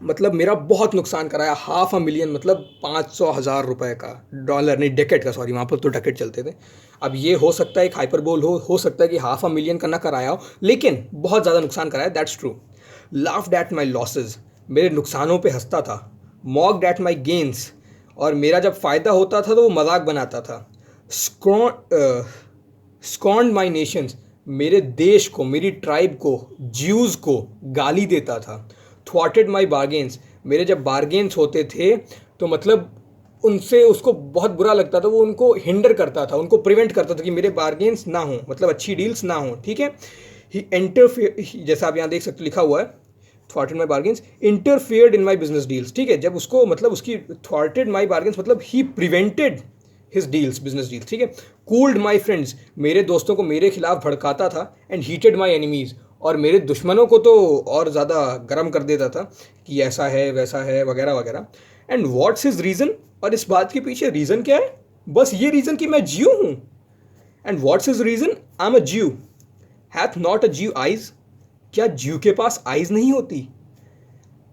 Speaker 1: मतलब मेरा बहुत नुकसान कराया। $500,000 मतलब 500,000 रुपये का, डॉलर नहीं डेकेट का, सॉरी वहाँ पर तो डेकेट चलते थे। अब ये हो सकता है एक हाइपरबोल हो सकता है कि $500,000 का ना कराया हो, लेकिन बहुत ज़्यादा नुकसान कराया, that's true. Laughed at my losses, मेरे नुकसानों पे हंसता था। मॉक्ड एट माई गेंस, और मेरा जब फ़ायदा होता था तो वो मजाक बनाता था। स्कॉन्ड माई नेशंस, मेरे देश को, मेरी ट्राइब को, ज्यूज़ को गाली देता था। थ्वाटेड माई बार्गेन्स, मेरे जब बार्गेन्स होते थे तो मतलब उनसे उसको बहुत बुरा लगता था, वो उनको हिंडर करता था, उनको प्रिवेंट करता था कि मेरे बार्गेन्स ना हो, मतलब अच्छी डील्स ना हो, ठीक है। ही इंटरफियर, जैसा आप यहाँ देख सकते लिखा हुआ है थ्वाटेड my bargains, interfered in my business deals, ठीक है। जब उसको मतलब उसकी थ्वाटेड माई बार्गेन्स मतलब he prevented his deals, business deals, ठीक है। कूल्ड माई फ्रेंड्स, मेरे दोस्तों को मेरे खिलाफ भड़काता था। एंड हीटेड माई एनिमीज़, और मेरे दुश्मनों को तो और ज़्यादा गर्म कर देता था कि ऐसा है वैसा है वगैरह वगैरह। एंड व्हाट्स हिज रीज़न, और इस बात के पीछे रीज़न क्या है, बस ये रीज़न कि मैं ज्यू हूँ। And what's his reason, I am a Jew. Hath not a ज्यू आइज़, क्या ज्यू के पास आइज़ नहीं होती।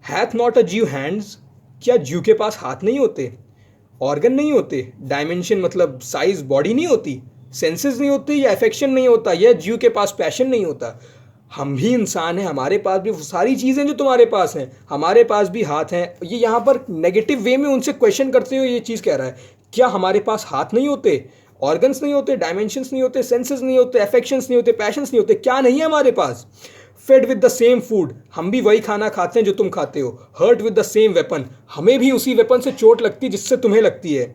Speaker 1: हैथ नॉट अ ज्यू हैंड्स, क्या ज्यू के पास हाथ नहीं होते, ऑर्गन नहीं होते, डायमेंशन मतलब साइज बॉडी नहीं होती, सेंसेस नहीं होते, या अफेक्शन नहीं होता, या ज्यू के पास पैशन नहीं होता। हम भी इंसान हैं, हमारे पास भी वो सारी चीज़ें जो तुम्हारे पास हैं, हमारे पास भी हाथ हैं। ये यहाँ पर नेगेटिव वे में उनसे क्वेश्चन करते हुए ये चीज़ कह रहा है, क्या हमारे पास हाथ नहीं होते, ऑर्गन्स नहीं होते, डायमेंशंस नहीं होते, सेंसेस नहीं होते, अफेक्शंस नहीं होते, पैशंस नहीं होते, क्या नहीं है हमारे पास। Fed with the same food, हम भी वही खाना खाते हैं जो तुम खाते हो। Hurt with the same weapon, हमें भी उसी वेपन से चोट लगती है जिससे तुम्हें लगती है।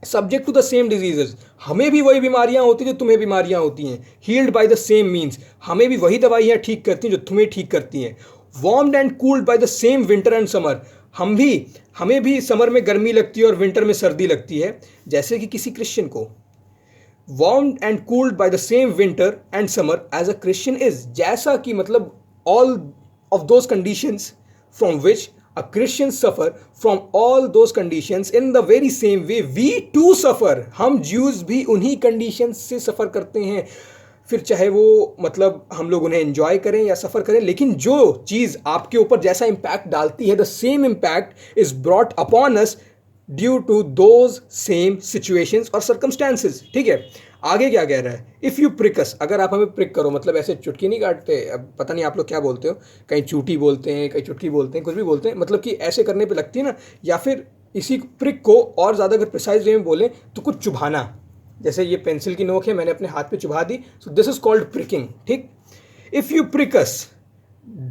Speaker 1: Subject to the same diseases, हमें भी वही बीमारियां होती हैं जो तुम्हें बीमारियां होती हैं। Healed by the same means, हमें भी वही दवाइयाँ ठीक करती हैं जो तुम्हें ठीक करती हैं। Warmed and cooled by the same winter and summer, हमें भी समर में गर्मी लगती है और विंटर में सर्दी लगती है, जैसे कि किसी क्रिश्चियन को। Warmed and cooled by the same winter and summer as a Christian is, जैसा कि मतलब all of those conditions from which a Christian suffer, from all those conditions in the very same way we too suffer, हम Jews भी उन्हीं conditions से सफ़र करते हैं। फिर चाहे वो मतलब हम लोग उन्हें enjoy करें या सफ़र करें, लेकिन जो चीज़ आपके ऊपर जैसा impact डालती है, the same impact is brought upon us due to those same situations और सर्कमस्टांसेस। ठीक है, आगे क्या कह रहा है, इफ़ यू प्रिकस, अगर आप हमें प्रिक करो, मतलब ऐसे चुटकी नहीं काटते, अब पता नहीं आप लोग क्या बोलते हो, कहीं चूटी बोलते हैं, कहीं चुटकी बोलते हैं, कुछ भी बोलते हैं, मतलब कि ऐसे करने पे लगती है ना, या फिर इसी प्रिक को और ज़्यादा अगर प्रिसाइज वे में बोले तो कुछ चुभाना, जैसे ये पेंसिल की नोक है, मैंने अपने हाथ पे चुभा दी, so this is called pricking. ठीक, if you prick us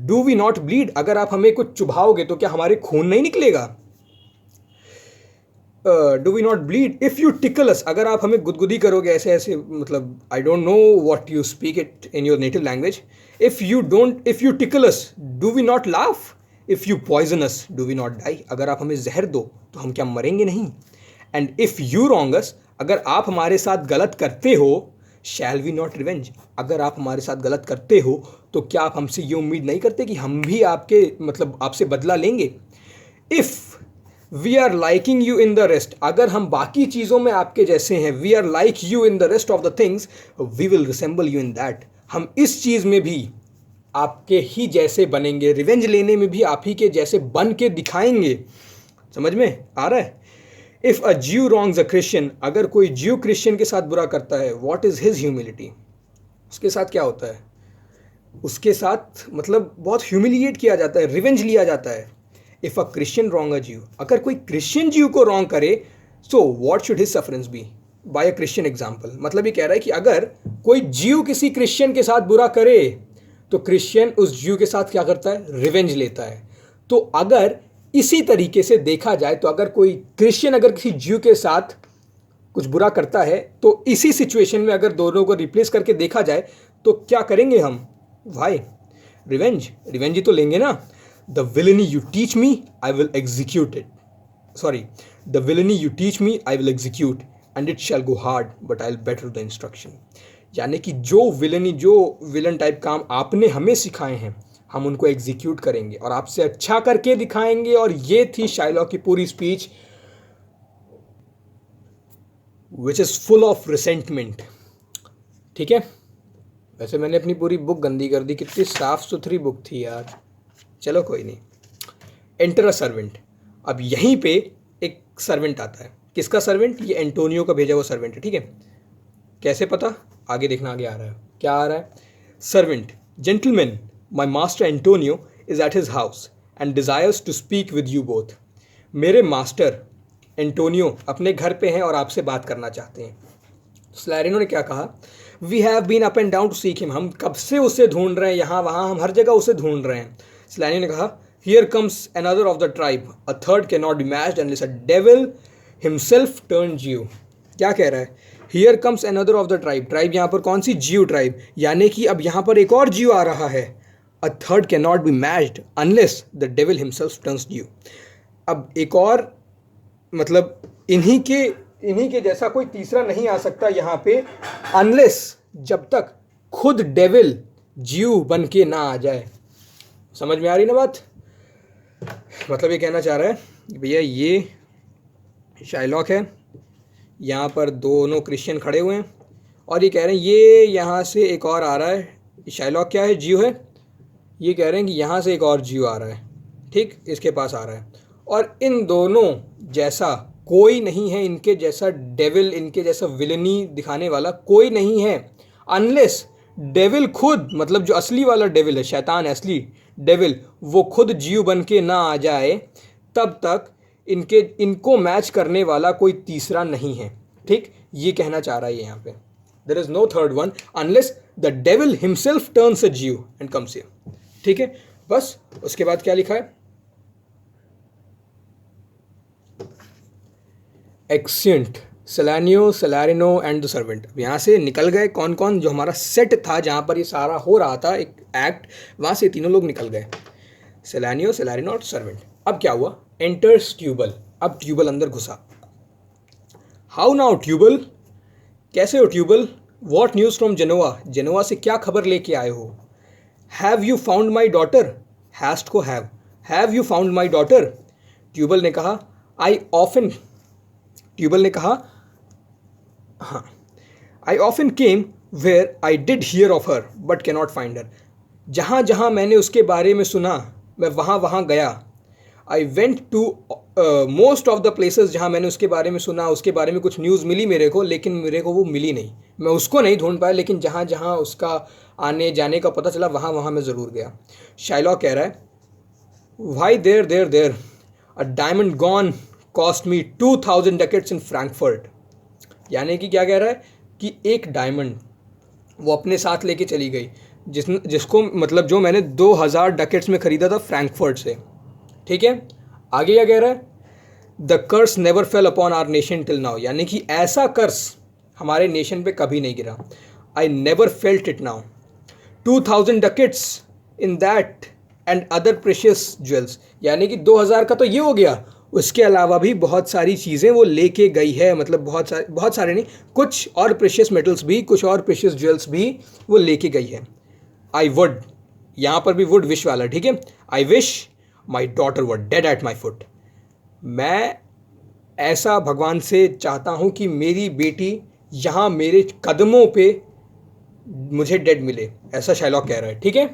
Speaker 1: do we not bleed, अगर आप हमें कुछ चुभाओगे तो क्या हमारे खून नहीं निकलेगा। Do we not bleed if you tickle us, अगर आप हमें गुदगुदी करोगे ऐसे ऐसे, मतलब I don't know what you speak it in your native language. If you tickle us do we not laugh, if you poison us do we not die, अगर आप हमें जहर दो तो हम क्या मरेंगे नहीं। एंड इफ़ यू रॉन्गस, अगर आप हमारे साथ गलत करते हो, शैल वी नॉट रिवेंज, अगर आप हमारे साथ गलत करते हो तो क्या आप हमसे ये उम्मीद नहीं करते कि हम भी आपके मतलब आपसे बदला लेंगे। If we are liking you in the rest, अगर हम बाकी चीज़ों में आपके जैसे हैं, we are like you in the rest of the things, we will resemble you in that, हम इस चीज़ में भी आपके ही जैसे बनेंगे, रिवेंज लेने में भी आप ही के जैसे बन के दिखाएंगे। समझ में आ रहा है। इफ़ अ ज्यू रॉन्ग्स अ क्रिश्चियन, अगर कोई ज्यू क्रिश्चियन के साथ बुरा करता है, व्हाट इज़ हिज ह्यूमिलिटी, उसके साथ क्या होता है, उसके साथ मतलब बहुत ह्यूमिलिएट किया जाता है, रिवेंज लिया जाता है। If a Christian wrong a Jew, अगर कोई क्रिश्चियन ज्यू को रॉन्ग करे, so what should his sufferance be by a Christian example, मतलब ये कह रहा है कि अगर कोई ज्यू किसी क्रिश्चियन के साथ बुरा करे तो क्रिश्चियन उस ज्यू के साथ क्या करता है, रिवेंज लेता है। तो अगर इसी तरीके से देखा जाए तो अगर कोई क्रिश्चियन अगर किसी ज्यू के साथ कुछ बुरा करता है तो इसी सिचुएशन में अगर दोनों को रिप्लेस करके देखा जाए तो क्या करेंगे हम भाई, रिवेंज ही तो लेंगे ना। The villainy you teach me I will execute it, sorry, the villainy you teach me I will execute and it shall go hard but I will better the instruction, यानी कि जो विलन टाइप काम आपने हमें सिखाए हैं हम उनको एग्जीक्यूट करेंगे और आपसे अच्छा करके दिखाएंगे। और ये थी शाइलॉक की पूरी speech, which is full of resentment. ठीक है, वैसे मैंने अपनी पूरी बुक गंदी कर दी, कितनी साफ सुथरी बुक थी यार, चलो कोई नहीं। एंटर अ सर्वेंट, अब यहीं पे एक सर्वेंट आता है, किसका सर्वेंट, ये एंटोनियो का भेजा हुआ सर्वेंट है। ठीक है, कैसे पता, आगे देखना, आगे आ रहा है क्या आ रहा है। Servant, gentleman my master Antonio is at his house and desires to speak with you both, मेरे मास्टर एंटोनियो अपने घर पे हैं और आपसे बात करना चाहते हैं। सलैरिनो ने क्या कहा, we have been up and down to seek him, हम कब से उसे ढूंढ रहे हैं, यहाँ वहाँ हम हर जगह उसे ढूंढ रहे हैं। सलैरिनो ने कहा, here comes another of the tribe, a third can not be matched unless a devil himself turn ज्यू। क्या कह रहा है, here comes another of the tribe, tribe यहाँ पर कौन सी, ज्यू ट्राइब, यानी कि अब यहाँ पर एक और ज्यू आ रहा है। A third can not be matched unless the devil himself turns ज्यू, अब एक और मतलब इन्हीं के जैसा कोई तीसरा नहीं आ सकता यहाँ पे, अनलेस जब तक खुद डेविल ज्यू बन के ना आ जाए। समझ में आ रही ना बात, मतलब ये कहना चाह रहा है कि भैया ये शाइलॉक है, यहाँ पर दोनों क्रिश्चियन खड़े हुए हैं और ये कह रहे हैं ये यहाँ से एक और आ रहा है। शाइलॉक क्या है, ज्यू है, ये कह रहे हैं कि यहाँ से एक और ज्यू आ रहा है, ठीक, इसके पास आ रहा है, और इन दोनों जैसा कोई नहीं है, इनके जैसा डेविल, इनके जैसा विलनी दिखाने वाला कोई नहीं है, अनलेस डेविल खुद, मतलब जो असली वाला डेविल है, शैतान है असली डेविल, वो खुद ज्यू बन के ना आ जाए, तब तक इनको मैच करने वाला कोई तीसरा नहीं है। ठीक, ये कहना चाह रहा है यहाँ पे, there is no third one unless the devil himself turns a Jew and comes here. ठीक है, बस उसके बाद क्या लिखा है, एक्सिएंट सलैनियो, सलैरिनो एंड द सर्वेंट। यहाँ से निकल गए कौन कौन, जो हमारा सेट था जहाँ पर ये सारा हो रहा था एक एक्ट, वहाँ से तीनों लोग निकल गए, सलैनियो, सलैरिनो और सर्वेंट। अब क्या हुआ, एंटर्स ट्यूबल, अब ट्यूबल अंदर घुसा। हाउ नाउ ट्यूबल, कैसे हो Tubal, what news from Genoa, Genoa से क्या खबर लेके आए हो। Have you found my daughter, hast को have you found my daughter. Tubal ने कहा, ट्यूबल ने कहा, हाँ, I often came where I did hear of her but can not find her, जहाँ जहाँ मैंने उसके बारे में सुना मैं वहाँ वहाँ गया। I went to most of the places जहाँ मैंने उसके बारे में सुना, उसके बारे में कुछ न्यूज़ मिली मेरे को, लेकिन मेरे को वो मिली नहीं, मैं उसको नहीं ढूंढ पाया, लेकिन जहाँ जहाँ उसका आने जाने का पता चला वहाँ वहाँ मैं ज़रूर गया। शाइलॉक कह रहा है why there a diamond gone cost me 2000 ducats in Frankfurt. यानी कि क्या कह रहा है कि एक डायमंड वो अपने साथ लेके चली गई, जिसको मतलब जो मैंने 2000 डकेट्स में ख़रीदा था फ्रैंकफर्ट से। ठीक है, आगे क्या कह रहा है, the curse never fell upon our nation till now. यानी कि ऐसा कर्स हमारे नेशन पे कभी नहीं गिरा। I never felt it now. 2000 ducats in that and other precious jewels. यानी कि 2000 का तो ये हो गया, उसके अलावा भी बहुत सारी चीज़ें वो लेके गई है, मतलब बहुत सारे नहीं, कुछ और प्रेशियस मेटल्स भी, कुछ और प्रेशियस ज्वेल्स भी वो लेके गई है। आई वुड, यहाँ पर भी वुड विश वाला, ठीक है। I wish my daughter were dead at my foot. मैं ऐसा भगवान से चाहता हूँ कि मेरी बेटी यहाँ मेरे कदमों पे मुझे डेड मिले, ऐसा शाइलॉक कह रहा है। ठीक है,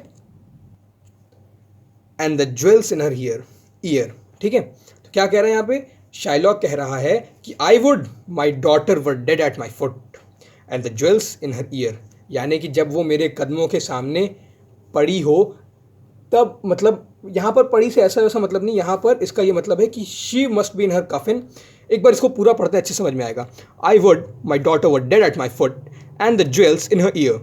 Speaker 1: and the jewels in her year. ठीक है, तो क्या कह रहा है यहाँ पे, शाइलॉक कह रहा है कि आई would my daughter were dead at my foot and the jewels in her year. यानी कि जब वो मेरे कदमों के सामने पड़ी हो तब, मतलब यहाँ पर पड़ी से ऐसा वैसा मतलब नहीं, यहाँ पर इसका ये मतलब है कि she must be in her कफिन। एक बार इसको पूरा पढ़ते हैं, अच्छे समझ में आएगा। I would my daughter were dead at my foot and the jewels in her ear,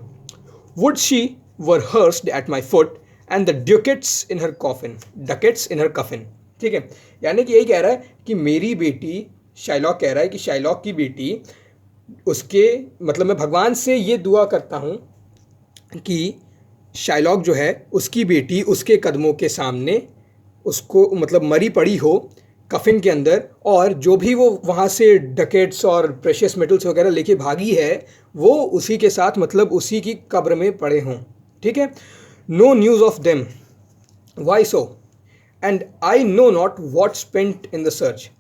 Speaker 1: would she were hearsed at my foot and the ducats in her coffin, ducats in her coffin. ठीक है, यानी कि यही कह रहा है कि मेरी बेटी, शाइलॉक कह रहा है कि शाइलॉक की बेटी, उसके मतलब मैं भगवान से ये दुआ करता हूँ कि शाइलॉक जो है उसकी बेटी उसके कदमों के सामने उसको मतलब मरी पड़ी हो कफिन के अंदर, और जो भी वो वहाँ से डकेट्स और प्रेशियस मेटल्स वगैरह लेके भागी है वो उसी के साथ, मतलब उसी की कब्र में पड़े हों। ठीक है, no news of them, why so, and I know not what spent in the search.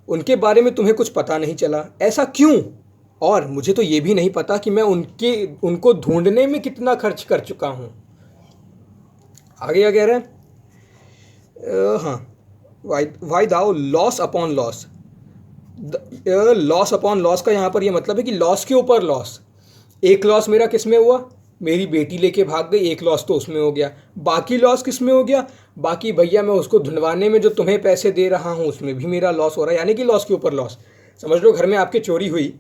Speaker 1: उनके बारे में तुम्हें कुछ पता नहीं चला, ऐसा क्यों? और मुझे तो ये भी नहीं पता कि मैं उनको ढूंढने में कितना खर्च कर चुका हूँ। आगे क्या कह रहे हैं, हाँ, वाई दाओ loss upon loss. Loss upon loss का यहाँ पर ये मतलब है कि लॉस के ऊपर लॉस। एक लॉस मेरा किस में हुआ, मेरी बेटी लेके भाग गई, एक लॉस तो उसमें हो गया। बाकी लॉस किस में हो गया, बाकी भैया मैं उसको ढूंढवाने में जो तुम्हें पैसे दे रहा हूँ उसमें भी मेरा लॉस हो रहा है। यानी कि लॉस के ऊपर लॉस। समझ लो घर में आपके चोरी हुई,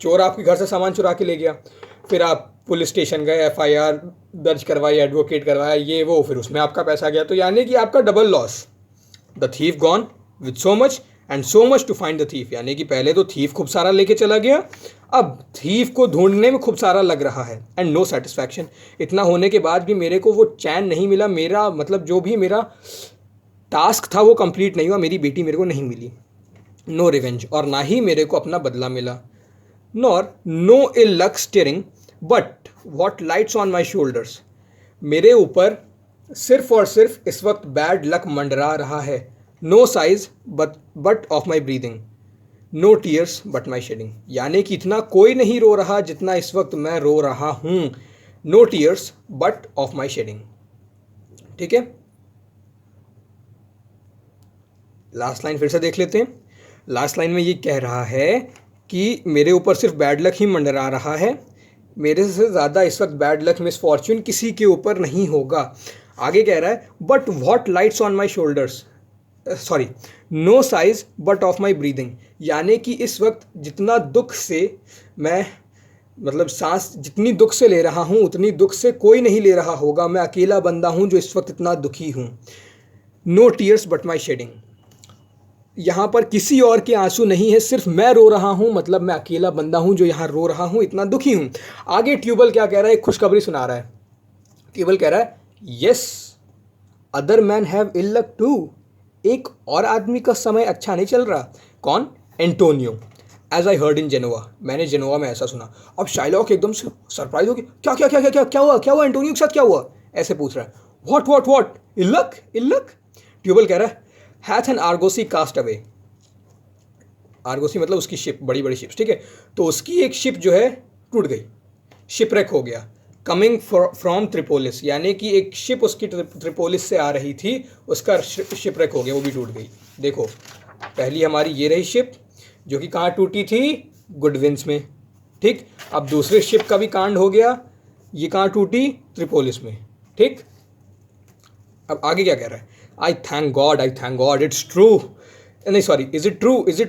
Speaker 1: चोर आपके घर से सामान चुरा के ले गया, फिर आप पुलिस स्टेशन गए, FIR दर्ज करवाई, एडवोकेट करवाया, ये वो, फिर उसमें आपका पैसा गया, तो यानी कि आपका double loss. The thief gone with so much and so much to find the thief. यानी कि पहले तो थीफ खूब सारा लेके चला गया, अब थीफ को ढूंढने में खूब सारा लग रहा है। एंड नो सेटिस्फैक्शन, इतना होने के बाद भी मेरे को वो चैन नहीं मिला, मेरा मतलब जो भी मेरा टास्क था वो कंप्लीट नहीं हुआ, मेरी बेटी मेरे को नहीं मिली। नो रिवेंज, और ना ही मेरे को अपना बदला मिला। Nor no ill luck stirring but what lights on my shoulders. मेरे ऊपर सिर्फ और सिर्फ इस वक्त बैड लक मंडरा रहा है। No sighs but of my breathing, no tears but my shedding. यानी कि इतना कोई नहीं रो रहा जितना इस वक्त मैं रो रहा हूँ। No tears but of my shedding. ठीक है, लास्ट लाइन फिर से देख लेते हैं। लास्ट लाइन में ये कह रहा है कि मेरे ऊपर सिर्फ बैड लक ही मंडरा रहा है, मेरे से ज़्यादा इस वक्त बैड लक मिसफॉर्च्यून किसी के ऊपर नहीं होगा। आगे कह रहा है but what lights on my shoulders, sorry, no sighs but of my breathing. यानी कि इस वक्त जितना दुख से मैं, मतलब सांस जितनी दुख से ले रहा हूँ उतनी दुख से कोई नहीं ले रहा होगा। मैं अकेला बंदा हूँ जो इस वक्त इतना दुखी हूँ। No tears but my shedding, यहाँ पर किसी और के आंसू नहीं है, सिर्फ मैं रो रहा हूँ, मतलब मैं अकेला बंदा हूँ जो यहाँ रो रहा हूँ, इतना दुखी हूँ। आगे ट्यूबल क्या कह रहा है, एक खुशखबरी सुना रहा है। ट्यूबल कह रहा है yes other man have ill luck too. एक और आदमी का समय अच्छा नहीं चल रहा। कौन? Antonio. As I heard in Genoa, मैंने जेनोवा में ऐसा सुना। अब शाइलॉक एकदम से सरप्राइज हो गया, क्या क्या क्या क्या क्या क्या हुआ एंटोनियो के साथ क्या हुआ, ऐसे पूछ रहा है। व्हाट इल्लक इल्लक। ट्यूबल कह रहा है हैथ एन आर्गोसी कास्ट अवे। आर्गोसी मतलब उसकी शिप, बड़ी बड़ी शिप्स, ठीक है। तो उसकी एक शिप जो है टूट गई, शिपरेक हो गया। कमिंग फ्रॉम त्रिपोलिस, यानी कि एक शिप उसकी त्रिपोलिस से आ रही थी, उसका शिपरेक हो गया, वो भी टूट गई। देखो पहली हमारी ये रही शिप जो कि कहाँ टूटी थी, गुडविंस में, ठीक। अब दूसरे शिप का भी कांड हो गया, ये कहाँ टूटी, त्रिपोलिस में, ठीक। अब आगे क्या कह रहा है, I thank God it's true, नहीं सॉरी, इज इट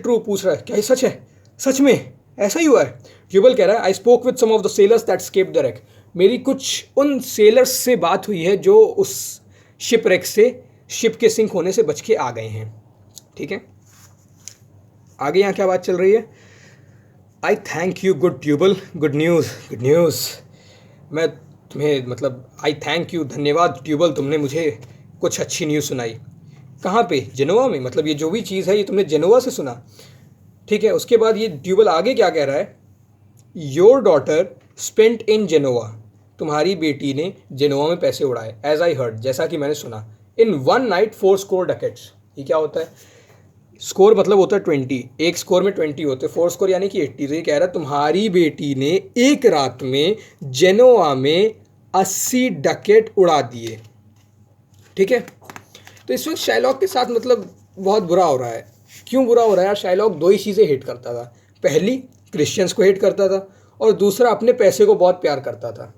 Speaker 1: ट्रू पूछ रहा है, क्या ये सच है, सच में ऐसा ही हुआ है। ट्यूबल कह रहा है, I spoke with some of the sailors that escape the wreck, मेरी कुछ उन सेलर्स से बात हुई है जो उस शिप रेक से, शिप के सिंक होने से बच के आ गए हैं, ठीक है। आगे यहाँ क्या बात चल रही है, I thank you good Tubal, good news, मैं तुम्हें मतलब आई थैंक यू, धन्यवाद ट्यूबल, तुमने मुझे कुछ अच्छी न्यूज़ सुनाई। कहाँ पे, जेनोवा में, मतलब ये जो भी चीज़ है ये तुमने जेनोवा से सुना, ठीक है। उसके बाद ये ट्यूबल आगे क्या कह रहा है, your daughter spent in Genoa, तुम्हारी बेटी ने जेनोवा में पैसे उड़ाए, एज आई हर्ड, जैसा कि मैंने सुना, in one night 4 score dacoits, ये क्या होता है, स्कोर मतलब होता है 20, एक स्कोर में 20 होते हैं, 4 स्कोर यानी कि 80। तो ये कह रहा है तुम्हारी बेटी ने एक रात में जेनोवा में 80 डकेट उड़ा दिए, ठीक है। तो इस वक्त शाइलॉक के साथ मतलब बहुत बुरा हो रहा है। क्यों बुरा हो रहा है यार, शाइलॉक दो ही चीज़ें हेट करता था, पहली क्रिश्चियंस को हेट करता था, और दूसरा अपने पैसे को बहुत प्यार करता था।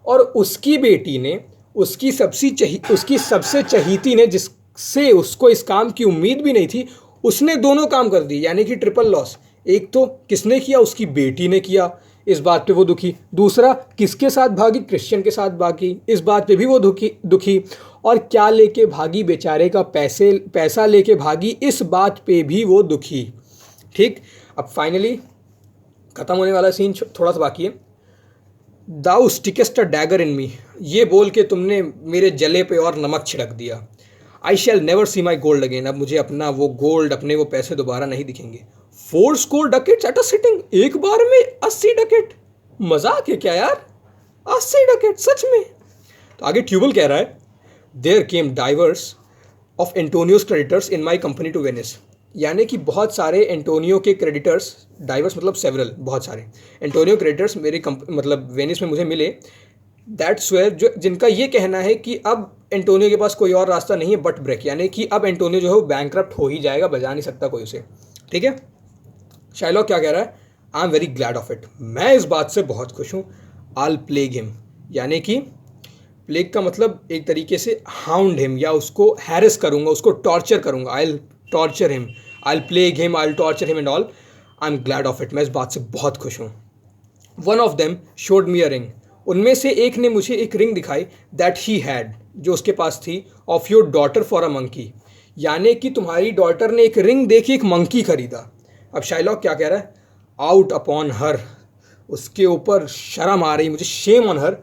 Speaker 1: और उसकी बेटी ने, उसकी सबसे चहीती ने, जिससे उसको इस काम की उम्मीद भी नहीं थी, उसने दोनों काम कर दिए, यानी कि ट्रिपल लॉस। एक तो किसने किया, उसकी बेटी ने किया, इस बात पे वो दुखी। दूसरा किसके साथ भागी, क्रिश्चियन के साथ भागी, इस बात पे भी वो दुखी। और क्या लेके भागी, बेचारे का पैसा लेके भागी, इस बात पे भी वो दुखी, ठीक। अब फाइनली ख़त्म होने वाला सीन थोड़ा सा बाकी है। दाउ स्टिकेस्ट अ डैगर इन मी, ये बोल के तुमने मेरे जले पे और नमक छिड़क दिया। I shall never see my gold again, अब मुझे अपना वो गोल्ड, अपने वो पैसे दोबारा नहीं दिखेंगे। 4 score dacoits at a sitting, एक बार में 80 डकेट, मजाक है क्या यार, 80 डकेट सच में। तो आगे ट्यूबल कह रहा है, there came divers of Antonio's creditors in my company to Venice, यानी कि बहुत सारे एंटोनियो के क्रेडिटर्स, डाइवर्स मतलब सेवरल, बहुत सारे एंटोनियो क्रेडिटर्स मेरे मतलब वेनिस में मुझे मिले, दैट स्वेयर, जो जिनका ये कहना है कि अब एंटोनियो के पास कोई और रास्ता नहीं है बट ब्रेक, यानी कि अब एंटोनियो जो है वो बैंकरप्ट हो ही जाएगा, बजा नहीं सकता कोई उसे, ठीक है। शाइलॉक क्या कह रहा है, I am very glad of it, मैं इस बात से बहुत खुश हूँ। आल प्लेग हिम, यानी कि प्लेग का मतलब एक तरीके से हाउंड हिम, या उसको हैरेस करूँगा, उसको टॉर्चर करूँगा, I torture him, I plague him, I torture him and all, I am glad of it, मैं इस बात से बहुत खुश हूँ। One of them showed me a ring, उनमें से एक ने मुझे एक रिंग दिखाई, दैट ही हैड, जो उसके पास थी, of your daughter for a monkey, यानी कि तुम्हारी डॉटर ने एक रिंग देखी, एक मंकी खरीदा। अब शाइलॉक क्या कह रहा है, आउट अपॉन हर, उसके ऊपर शर्म आ रही, मुझे shame on her,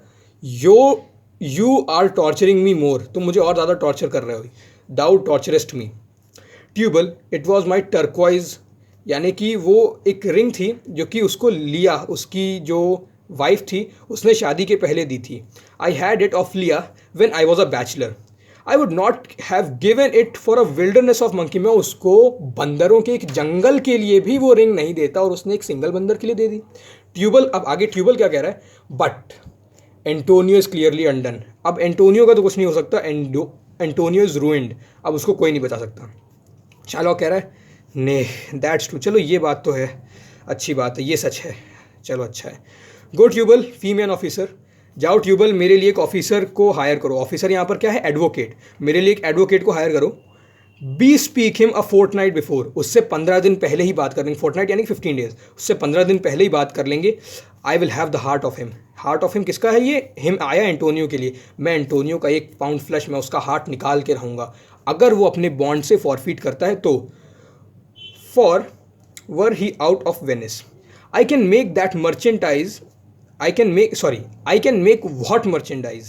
Speaker 1: you are torturing me more, तुम मुझे और ज़्यादा टॉर्चर कर रहे हो, thou torturest me. Tubal, it was my turquoise, यानी कि वो एक रिंग थी जो कि उसको लिया, उसकी जो वाइफ थी उसने शादी के पहले दी थी। आई हैड इट ऑफ लिया when I was a bachelor, I would not have given it for a wilderness of monkey, मैं उसको बंदरों के एक जंगल के लिए भी वो रिंग नहीं देता, और उसने एक सिंगल बंदर के लिए दे दी। ट्यूबल, अब आगे ट्यूबल क्या कह रहा है, but Antonio is clearly undone, अब एंटोनियो का तो कुछ नहीं हो सकता, एंटोनियो इज़ रूइंड, अब उसको कोई नहीं बचा सकता। शाइलॉक कह रहा है, ने दैट्स ट्रू, चलो ये बात तो है, अच्छी बात है, ये सच है, चलो अच्छा है। गो ट्यूबल, फीमेल ऑफिसर, जाओ ट्यूबल मेरे लिए एक ऑफिसर को हायर करो, ऑफिसर यहाँ पर क्या है, एडवोकेट, मेरे लिए एक एडवोकेट को हायर करो। Bespeak him a fortnight before, उससे 15 दिन पहले ही बात कर लेंगे, फोर्टनाइट यानी कि 15 डेज, उससे 15 दिन पहले ही बात कर लेंगे। I will have the heart of him, heart of him किसका है ये, हिम आया एंटोनियो के लिए, मैं एंटोनियो का 1 पाउंड फ्लैश, मैं उसका हार्ट निकाल के रहूँगा, अगर वो अपने बॉन्ड से फॉरफीट करता है तो। For were he out of Venice, I can make that merchandise, I can make what merchandise?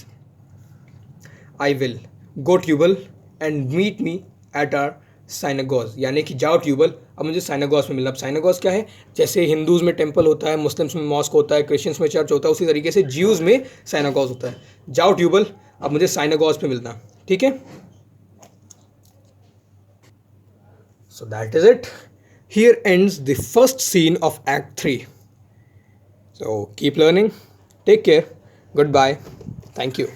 Speaker 1: I will go Tubal and meet me at our synagogue, यानी कि जाओ ट्यूबल, अब मुझे साइनागॉज में मिलना। अब साइनागॉज क्या है, जैसे हिंदूज़ में टेम्पल होता है, मुस्लिम्स में मॉस्क होता है, क्रिश्चियंस में चर्च होता है, उसी तरीके से ज्यूज़ में साइनागॉज होता है। जाओ ट्यूबल, अब मुझे साइनागॉज पे मिलना, ठीक है। So that is it, here ends the first scene of act 3। So keep learning, take care, good bye, thank you.